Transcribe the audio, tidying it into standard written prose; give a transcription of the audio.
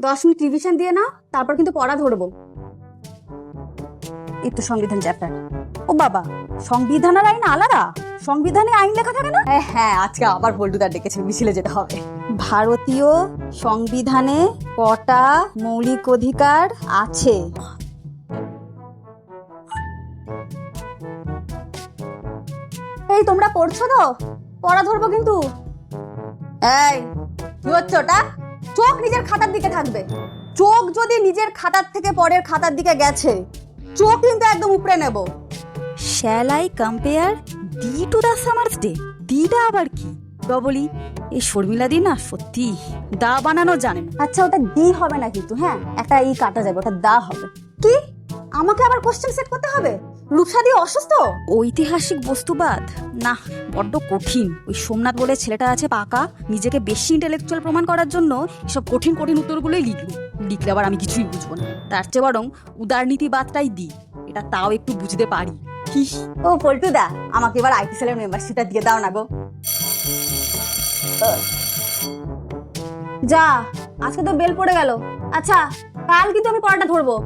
10 minute revision দিয়ে নাও, তারপর কিন্তু পড়া ধরবো। এই তো সংবিধান চ্যাপ্টার। ও বাবা, সংবিধান আর আইন আলাদা? সংবিধানে আইন লেখা থাকে না? হ্যাঁ, আজকে আবার বল্টুদার ডেকেছে, মিছিলে যেতে হবে। ভারতীয় সংবিধানে কটা মৌলিক অধিকার আছে? এই তোমরা পড়ছো তো? পড়া ধরবো কিন্তু। এই কি হচ্ছে ওটা? চোখ নিজের খাতার দিকে থাকবে। চোখ যদি নিজের খাতার থেকে পরের খাতার দিকে গেছে, চোখ কিন্তু একদম উপরে নেব। Shall I compare thee to the summer's day? দিটা আবার কি? ডবলি এই শর্মিলা দি না সত্যি দা বানানো জানে না। আচ্ছা, ওটা দি হবে না কিন্তু, হ্যাঁ একটা ই কাটা যাবে, ওটা দা হবে। কি আমাকে আবার কোশ্চেন সেট করতে হবে? রূপসাদি অসুস্থ? ঐতিহাসিক বস্তুবাদ না, বড্ড কঠিন। ওই সোমনাথ বলে ছেলেটা আছে পাকা, নিজেকে বেশি ইন্টেলেকচুয়াল প্রমাণ করার জন্য এসব কঠিন কঠিন উত্তরগুলোই লিখলে আবার আমি কিছুই বুঝবো না। তার চেয়ে বরং উদারনীতিবাদটাই দিই, এটা তাও একটু বুঝতে পারি। ও পল্টুদা, আমাকে এবার আইটি সেলের মেম্বারশিপটা দিয়ে দাও না গো। যা, আজকে তো বেল পড়ে গেল। আচ্ছা, কাল কিন্তু আমি পড়াটা ধরবো।